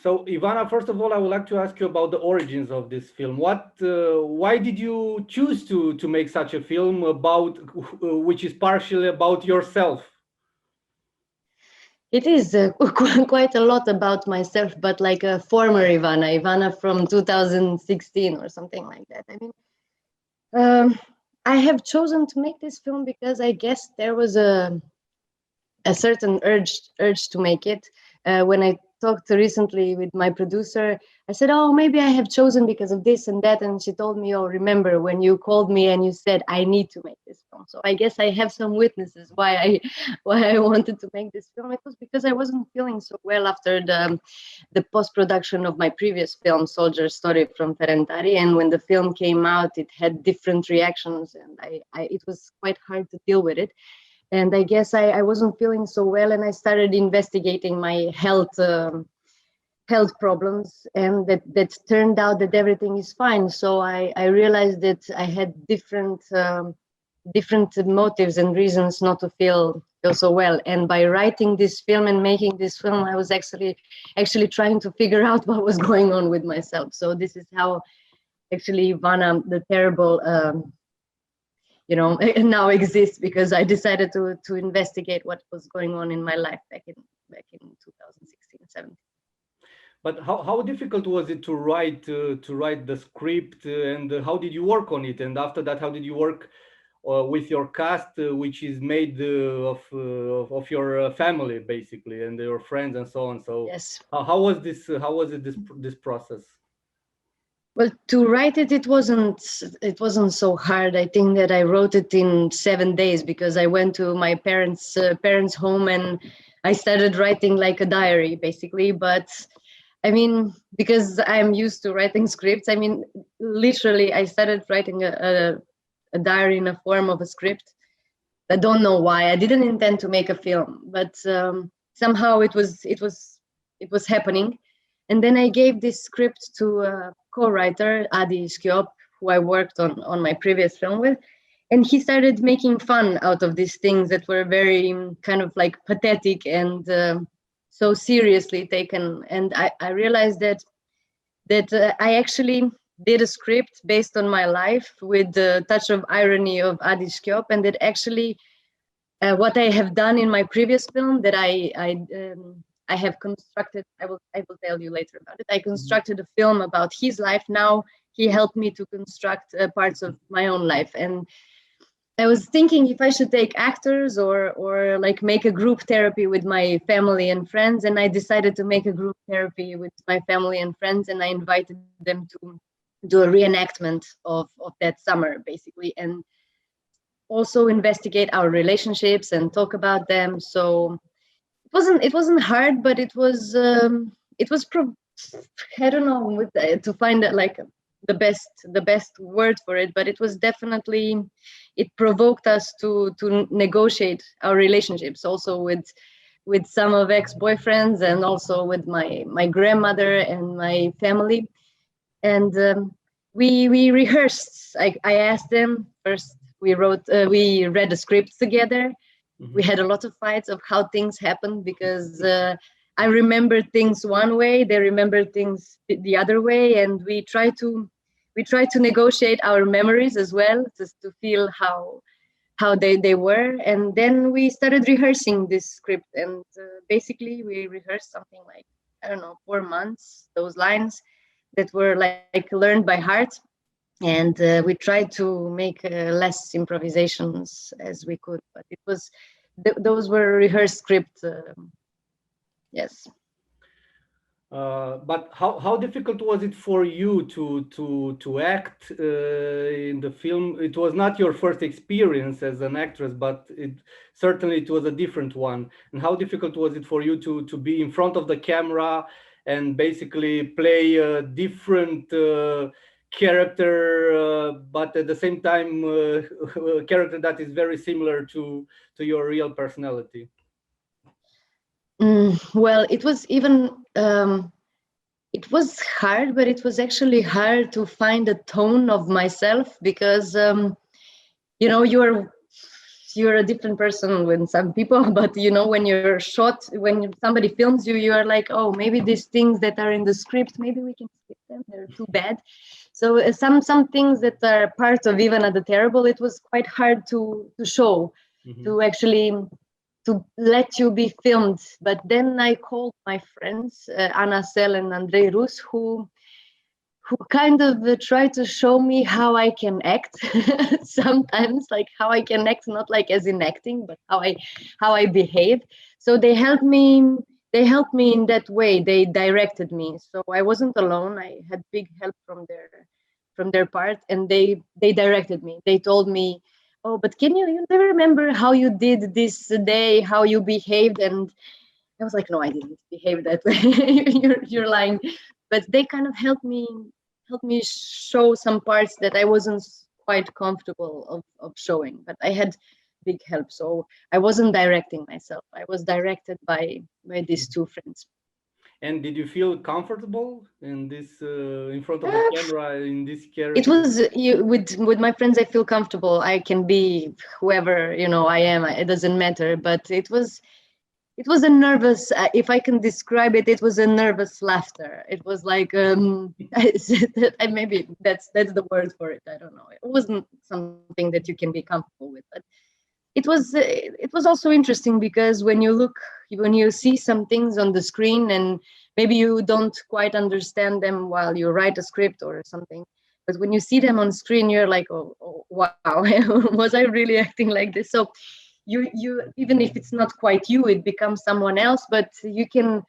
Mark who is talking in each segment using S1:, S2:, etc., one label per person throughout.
S1: So, Ivana, first of all, I would like to ask you about the origins of this film. Why did you choose to make such a film about, which is partially about yourself?
S2: It is quite a lot about myself, but like a former Ivana from 2016 or something like that. I mean, I have chosen to make this film because I guess there was a certain urge to make it. When I talked recently with my producer, I said, "Oh, maybe I have chosen because of this and that," and she told me, "Oh, remember when you called me and you said I need to make this film?" So I guess I have some witnesses why I wanted to make this film. It was because I wasn't feeling so well after the post-production of my previous film, Soldier Story from Ferentari, and when the film came out, it had different reactions, and it was quite hard to deal with it. And I guess I wasn't feeling so well, and I started investigating my health problems, and that turned out that everything is fine. So I realized that I had different motives and reasons not to feel so well. And by writing this film and making this film, I was actually trying to figure out what was going on with myself. So this is how actually Ivana The Terrible now exists, because I decided to investigate what was going on in my life back in 2016-17.
S1: But how difficult was it to write the script, and how did you work on it? And after that, how did you work with your cast, which is made of your family basically, and your friends and so on? So
S2: yes,
S1: how was this process?
S2: Well, to write it, it wasn't so hard. I think that I wrote it in 7 days, because I went to my parents' home and I started writing like a diary, basically. But I mean, because I'm used to writing scripts, I mean, literally, I started writing a diary in a form of a script. I don't know why. I didn't intend to make a film, but somehow it was happening. And then I gave this script to a co-writer, Adi Skiop, who I worked on my previous film with. And he started making fun out of these things that were very kind of like pathetic and so seriously taken. And I realized that I actually did a script based on my life with the touch of irony of Adi Skiop, and that actually what I have done in my previous film, that I have constructed, I will tell you later about it. I constructed a film about his life. Now he helped me to construct parts of my own life. And I was thinking if I should take actors or like make a group therapy with my family and friends. And I decided to make a group therapy with my family and friends. And I invited them to do a reenactment of that summer, basically. And also investigate our relationships and talk about them. So it wasn't hard, but I don't know to find like the best word for it, but it was definitely, it provoked us to negotiate our relationships, also with some of ex-boyfriends, and also with my grandmother and my family. And we rehearsed. I asked them first. We read the scripts together. Mm-hmm. We had a lot of fights of how things happened, because I remember things one way, they remember things the other way, and we try to negotiate our memories as well, just to feel how they were. And then we started rehearsing this script, and basically we rehearsed something like, I don't know, 4 months, those lines that were like learned by heart. And we tried to make less improvisations as we could, but it was those were rehearsed scripts. Yes.
S1: But how difficult was it for you to act in the film? It was not your first experience as an actress, but it was a different one. And how difficult was it for you to be in front of the camera and basically play a different character, but at the same time a character that is very similar to your real personality?
S2: Well, it was even it was hard, but it was actually hard to find a tone of myself, because you're you're a different person with some people, but when you're shot, when somebody films you, you are like, oh, maybe these things that are in the script, maybe we can skip them, they're too bad. So some things that are part of Ivana the Terrible, it was quite hard to show, to actually to let you be filmed. But then I called my friends, Anna Sel and Andrei Rus, who kind of try to show me how I can act sometimes, like how I can act, not like as in acting, but how I behave. So they helped me in that way. They directed me. So I wasn't alone. I had big help from their part, and they directed me. They told me, oh, but you never remember how you did this day, how you behaved? And I was like, no, I didn't behave that way. You're lying. But they kind of helped me show some parts that I wasn't quite comfortable of showing, but I had big help. So I wasn't directing myself. I was directed by these two friends.
S1: And did you feel comfortable in this in front of the camera in this character?
S2: It was with my friends. I feel comfortable. I can be whoever I am. It doesn't matter. But it was a nervous, if I can describe it, it was a nervous laughter. It was like, maybe that's the word for it. I don't know. It wasn't something that you can be comfortable with, but it was also interesting because when you see some things on the screen and maybe you don't quite understand them while you write a script or something, but when you see them on screen, you're like, oh wow, was I really acting like this? So you even if it's not quite you, it becomes someone else, but you can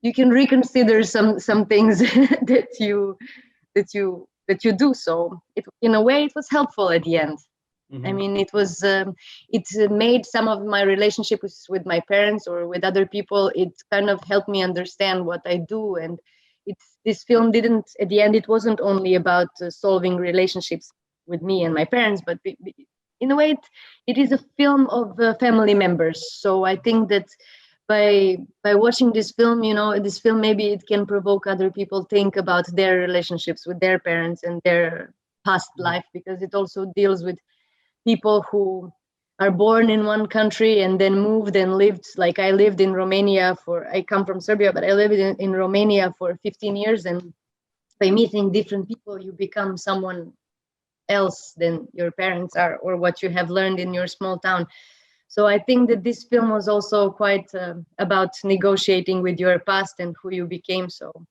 S2: reconsider some things that you do. So in a way it was helpful at the end. I mean, it was it made some of my relationships with my parents or with other people, it kind of helped me understand what I do. And this film didn't, at the end, it wasn't only about solving relationships with me and my parents, but in a way it is a film of family members. So I think that by watching this film, maybe it can provoke other people think about their relationships with their parents and their past life, because it also deals with people who are born in one country and then moved and lived, like I lived in Romania I come from Serbia, but I lived in Romania for 15 years, and by meeting different people, you become someone else than your parents are or what you have learned in your small town. So I think that this film was also quite about negotiating with your past and who you became. So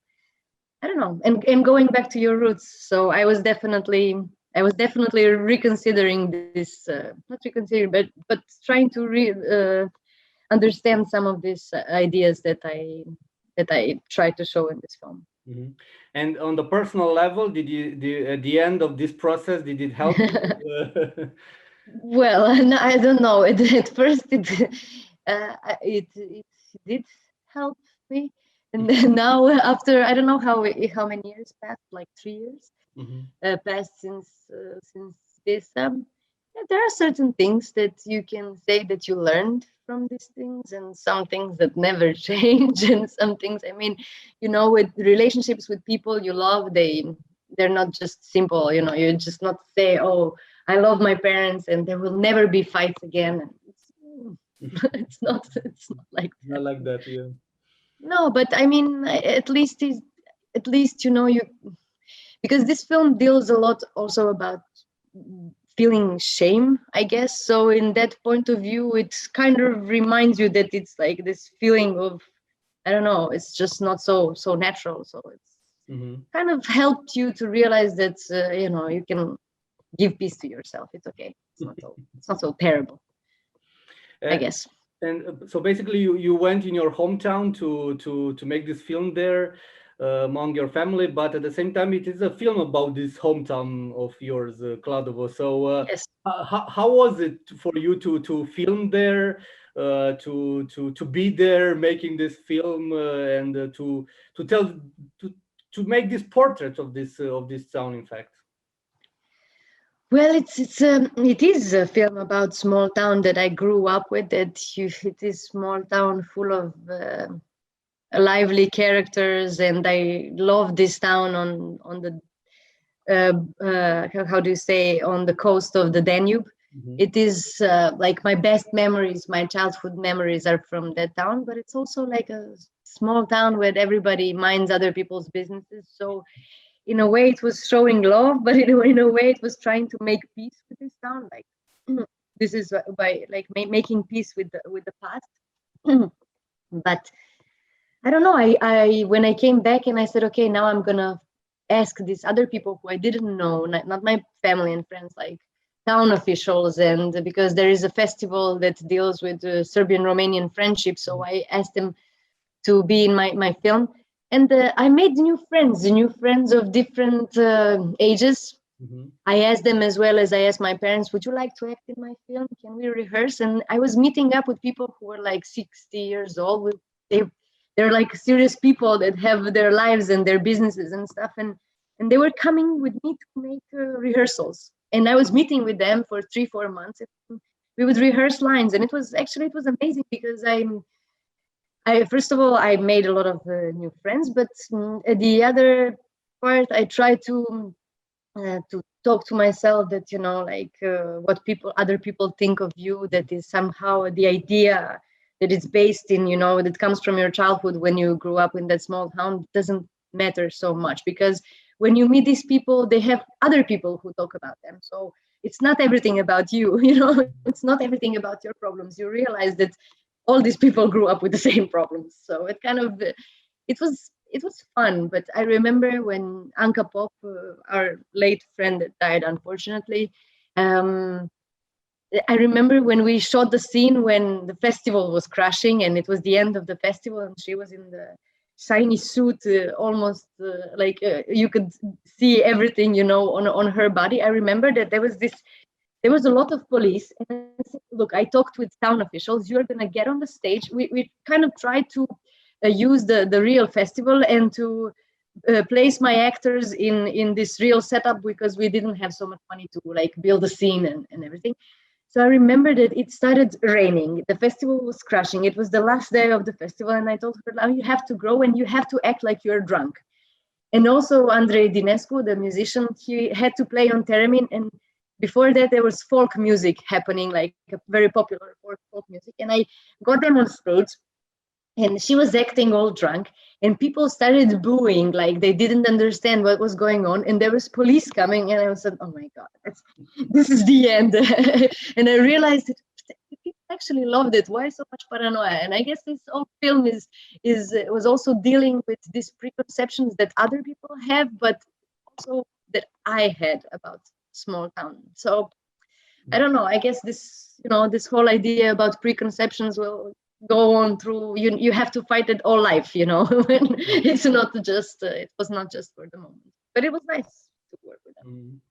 S2: I don't know, and going back to your roots. So I was definitely reconsidering this, not reconsidering, but trying to understand some of these ideas that I tried to show in this film.
S1: Mm-hmm. And on the personal level, did you at the end of this process, did it help you?
S2: Well, I don't know. At first, it did help me, and then now after I don't know how many years passed, like 3 years passed since this. There are certain things that you can say that you learned from these things, and some things that never change, and some things, I mean, with relationships with people you love, they're not just simple. You just not say, oh, I love my parents and there will never be fights again. It's not like that.
S1: Not like that, yeah.
S2: No, but I mean, at least you, because this film deals a lot also about feeling shame, I guess. So in that point of view, it kind of reminds you that it's like this feeling of, I don't know, it's just not so natural. So it's kind of helped you to realize that you can give peace to yourself. It's okay. It's not so terrible, I guess.
S1: And so basically, you went in your hometown to make this film there among your family, but at the same time, it is a film about this hometown of yours, Kladovo. So
S2: yes.
S1: How was it for you to film there, to be there making this film, and to make this portrait of this town, in fact?
S2: Well, it is a film about small town that I grew up with. It is small town full of lively characters, and I love this town on the how do you say, on the coast of the Danube. it is like my best memories, my childhood memories are from that town, but it's also like a small town where everybody minds other people's businesses. So in a way it was showing love, but in a way it was trying to make peace with this town. Like this is by like making peace with the past. But I don't know, I when I came back and I said, okay, now I'm gonna ask these other people who I didn't know, not my family and friends, like town officials, and because there is a festival that deals with Serbian-Romanian friendship, so I asked them to be in my film, and I made new friends of different ages. I asked them, as well as I asked my parents, would you like to act in my film? Can we rehearse? And I was meeting up with people who were like 60 years old. They're like serious people that have their lives and their businesses and stuff, and they were coming with me to make rehearsals, and I was meeting with them for 3-4 months, and we would rehearse lines, and it was amazing, because I first of all, I made a lot of new friends, but the other part, I tried to talk to myself that, you know, like what other people think of you, that is somehow the idea that it's based in, you know, that comes from your childhood when you grew up in that small town, doesn't matter so much, because when you meet these people, they have other people who talk about them. So it's not everything about you, you know, it's not everything about your problems. You realize that all these people grew up with the same problems. So it kind of, it was fun. But I remember when Anka Pop, our late friend that died, unfortunately, I remember when we shot the scene when the festival was crashing and it was the end of the festival, and she was in the shiny suit, almost like you could see everything, you know, on her body. I remember that there was a lot of police, and I said, look, I talked with town officials, you're gonna get on the stage. We kind of tried to use the real festival and to place my actors in this real setup, because we didn't have so much money to like build a scene and everything. So I remember that it started raining, the festival was crashing, it was the last day of the festival, and I told her, now you have to grow and you have to act like you're drunk. And also Andrei Dinescu, the musician, he had to play on theremin, and before that there was folk music happening, like a very popular folk music, and I got them on stage, and she was acting all drunk, and people started booing, like they didn't understand what was going on, and there was police coming, and I was like, oh my god, this is the end. And I realized that people actually loved it. Why so much paranoia? And I guess this whole film was also dealing with these preconceptions that other people have, but also that I had about small town. So I don't know, I guess this, you know, this whole idea about preconceptions will go on through, you have to fight it all life, you know. It's not just it was not just for the moment, but it was nice to work with them.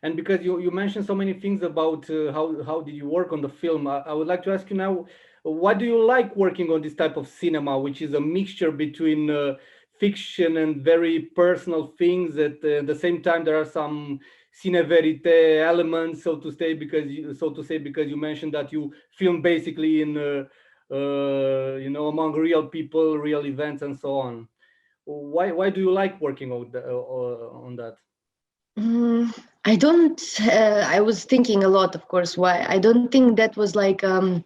S1: And because you mentioned so many things about how did you work on the film, I would like to ask you now, what do you like working on this type of cinema, which is a mixture between fiction and very personal things, at the same time there are some cine verite elements, so to say, because you mentioned that you film basically in you know, among real people, real events, and so on. Why do you like working on that?
S2: I don't. I was thinking a lot, of course. Why? I don't think that was like a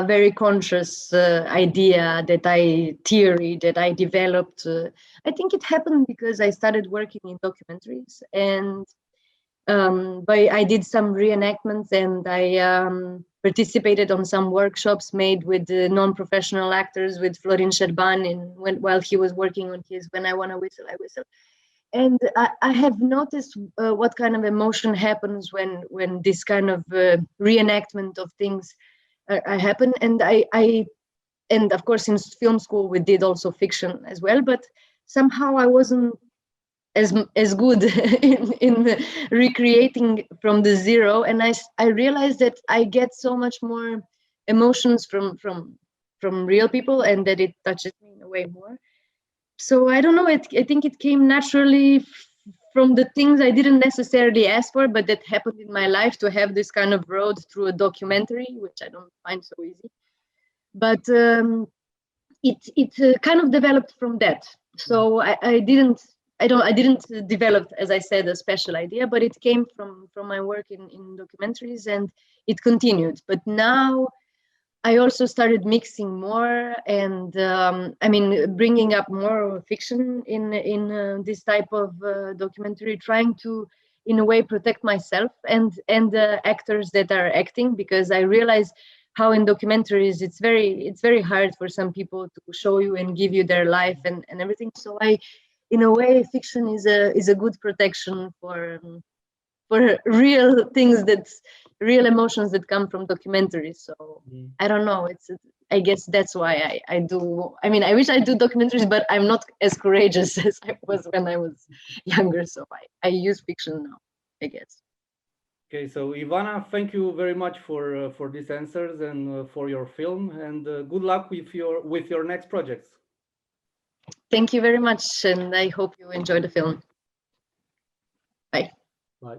S2: very conscious idea that I developed. I think it happened because I started working in documentaries, and I did some reenactments, and I participated on some workshops made with non-professional actors, with Florin Șerban, while he was working on his When I Wanna Whistle, I Whistle. And I have noticed what kind of emotion happens when this kind of reenactment of things happen. And and of course in film school we did also fiction as well, but somehow I wasn't as good in recreating from the zero, and I realized that I get so much more emotions from real people, and that it touches me in a way more. So I don't know, I think it came naturally from the things I didn't necessarily ask for, but that happened in my life, to have this kind of road through a documentary, which I don't find so easy. But it kind of developed from that. So I I didn't develop, as I said, a special idea, but it came from my work in documentaries, and it continued. But now I also started mixing more, and I mean, bringing up more fiction in this type of documentary, trying to, in a way, protect myself and the actors that are acting, because I realize how in documentaries it's very hard for some people to show you and give you their life and everything. So in a way, fiction is a good protection for real things, real emotions that come from documentaries. So I don't know, I guess that's why I do. I mean, I wish I do documentaries, but I'm not as courageous as I was when I was younger. So I use fiction now, I guess.
S1: Okay, so Ivana, thank you very much for these answers and for your film, and good luck with your next projects.
S2: Thank you very much, and I hope you enjoy the film. Bye.
S1: Bye.